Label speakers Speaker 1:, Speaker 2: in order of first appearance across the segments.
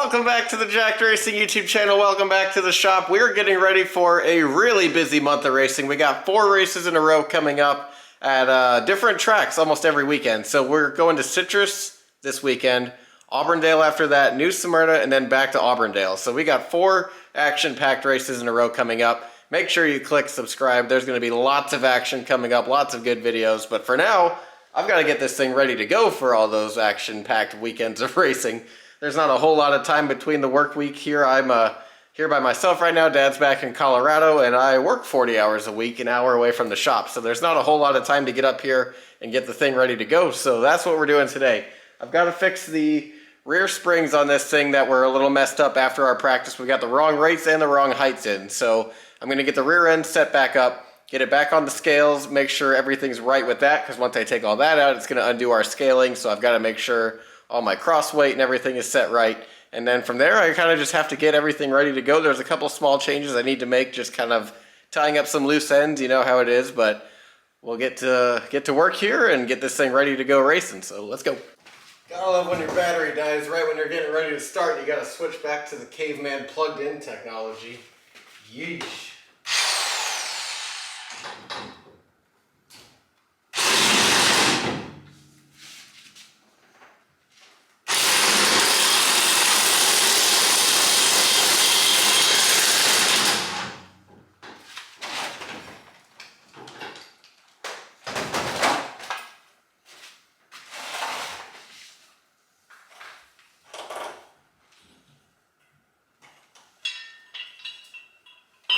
Speaker 1: Welcome back to the Jacked Racing YouTube channel. Welcome back to the shop. We're getting ready for a really busy month of racing. We got 4 races in a row coming up at different tracks almost every weekend. So we're going to Citrus this weekend, Auburndale after that, New Smyrna, and then back to Auburndale. So we got 4 action-packed races in a row coming up. Make sure you click subscribe. There's going to be lots of action coming up, lots of good videos. But for now, I've got to get this thing ready to go for all those action-packed weekends of racing. There's not a whole lot of time between the work week here. I'm here by myself right now. Dad's back in Colorado, and I work 40 hours a week, an hour away from the shop. So there's not a whole lot of time to get up here and get the thing ready to go. So that's what we're doing today. I've got to fix the rear springs on this thing that were a little messed up after our practice. We got the wrong rates and the wrong heights in. So I'm going to get the rear end set back up, get it back on the scales, make sure everything's right with that, because once I take all that out, it's going to undo our scaling. So I've got to make sure all my cross weight and everything is set right. And then from there, I kind of just have to get everything ready to go. There's a couple small changes I need to make, just kind of tying up some loose ends. You know how it is, but we'll get to work here and get this thing ready to go racing. So let's go. Gotta love when your battery dies right when you're getting ready to start. You gotta switch back to the caveman plugged-in technology. Yeesh.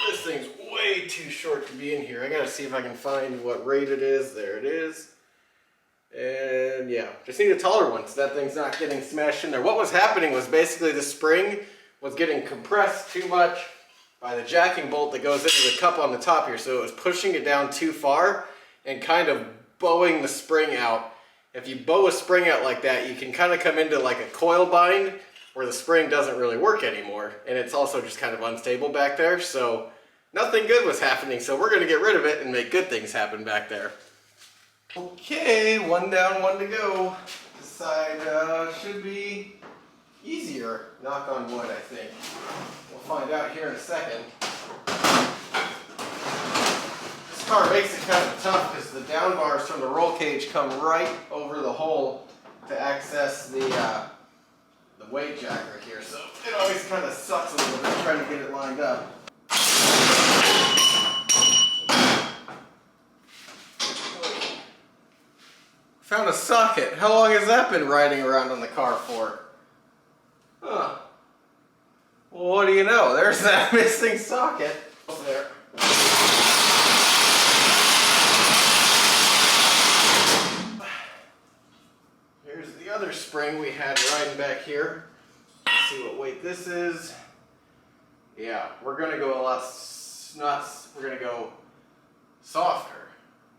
Speaker 1: This thing's way too short to be in here. I gotta see if I can find what rate it is. There it is. And yeah, just need a taller one so that thing's not getting smashed in there. What was happening was basically the spring was getting compressed too much by the jacking bolt that goes into the cup on the top here. So it was pushing it down too far and kind of bowing the spring out. If you bow a spring out like that, you can kind of come into like a coil bind where the spring doesn't really work anymore. And it's also just kind of unstable back there. So nothing good was happening, so we're going to get rid of it and make good things happen back there. Okay, 1 down, 1 to go. This side should be easier, knock on wood, I think. We'll find out here in a second. This car makes it kind of tough because the down bars from the roll cage come right over the hole to access the weight jacker here, so it always kind of sucks a little bit trying to get it lined up. Found a socket. How long has that been riding around on the car for? Huh. Well, what do you know? There's that missing socket. There. Here's the other spring we had riding back here. Let's see what weight this is. Yeah, we're gonna go a lot we're gonna go softer.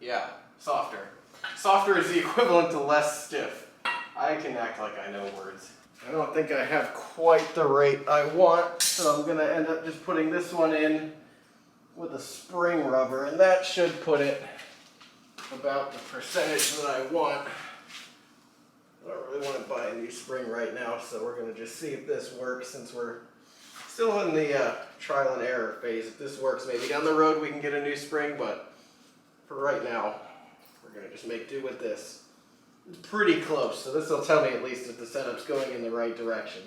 Speaker 1: Yeah, softer. Softer is the equivalent to less stiff. I can act like I know words. I don't think I have quite the rate I want, so I'm gonna end up just putting this one in with a spring rubber, and that should put it about the percentage that I want. I don't really want to buy a new spring right now, so we're gonna just see if this works since we're still in the trial and error phase. If this works, maybe down the road we can get a new spring, but for right now, we're going to just make do with this. It's pretty close, so this will tell me at least if the setup's going in the right direction.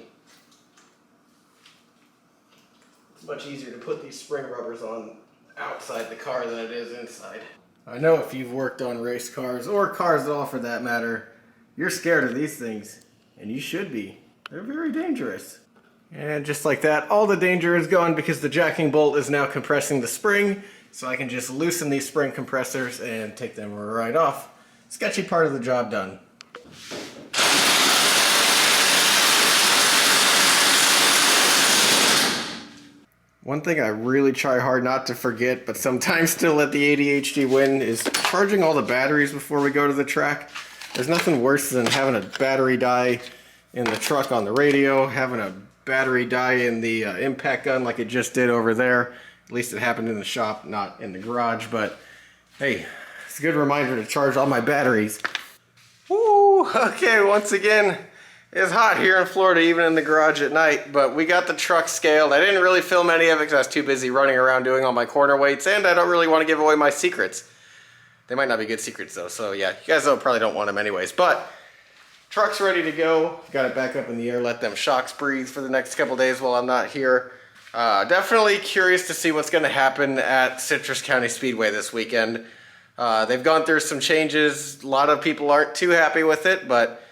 Speaker 1: It's much easier to put these spring rubbers on outside the car than it is inside. I know if you've worked on race cars, or cars at all for that matter, you're scared of these things, and you should be. They're very dangerous. And just like that, all the danger is gone because the jacking bolt is now compressing the spring, so I can just loosen these spring compressors and take them right off. Sketchy part of the job done. One thing I really try hard not to forget, but sometimes still let the ADHD win, is charging all the batteries before we go to the track. There's nothing worse than having a battery die in the truck on the radio, having a battery die in the impact gun like it just did over there. At least it happened in the shop, not in the garage, but hey, it's a good reminder to charge all my batteries. Woo! Okay, once again, It's hot here in Florida, even in the garage at night, but we got the truck scaled. I didn't really film any of it because I was too busy running around doing all my corner weights, and I don't really want to give away my secrets. They might not be good secrets though, so yeah, you guys probably don't want them anyways. But truck's ready to go. Got it back up in the air, let them shocks breathe for the next couple days while I'm not here. Definitely curious to see what's going to happen at Citrus County Speedway this weekend. They've gone through some changes. A lot of people aren't too happy with it, but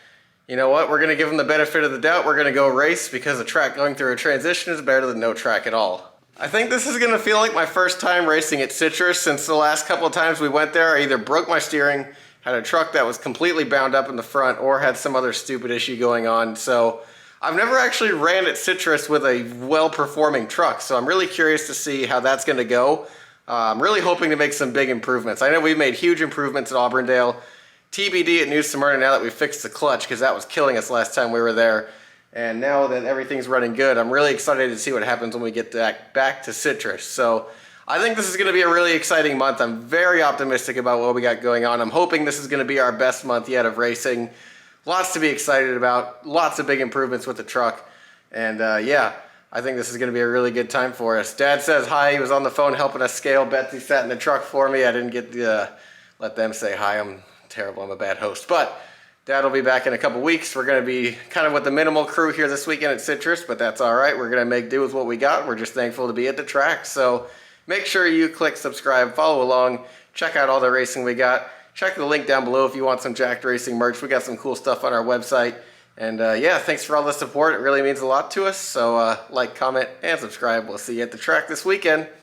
Speaker 1: you know what? We're going to give them the benefit of the doubt. We're going to go race because a track going through a transition is better than no track at all. I think this is going to feel like my first time racing at Citrus. Since the last couple of times we went there, I either broke my steering, had a truck that was completely bound up in the front, or had some other stupid issue going on. So I've never actually ran at Citrus with a well-performing truck, so I'm really curious to see how that's going to go. I'm really hoping to make some big improvements. I know we've made huge improvements at Auburndale. TBD at New Smyrna now that we fixed the clutch, because that was killing us last time we were there. And now that everything's running good, I'm really excited to see what happens when we get back to Citrus. So I think this is going to be a really exciting month. I'm very optimistic about what we got going on. I'm hoping this is going to be our best month yet of racing. Lots to be excited about. Lots of big improvements with the truck. And yeah, I think this is going to be a really good time for us. Dad says hi. He was on the phone helping us scale. Betsy sat in the truck for me. I didn't get to let them say hi. I'm terrible. I'm a bad host. But Dad will be back in a couple weeks. We're going to be kind of with the minimal crew here this weekend at Citrus, but that's all right. We're going to make do with what we got. We're just thankful to be at the track. So make sure you click subscribe, follow along, check out all the racing we got. Check the link down below if you want some Jacked Racing merch. We got some cool stuff on our website. And yeah, thanks for all the support. It really means a lot to us. So like, comment, and subscribe. We'll see you at the track this weekend.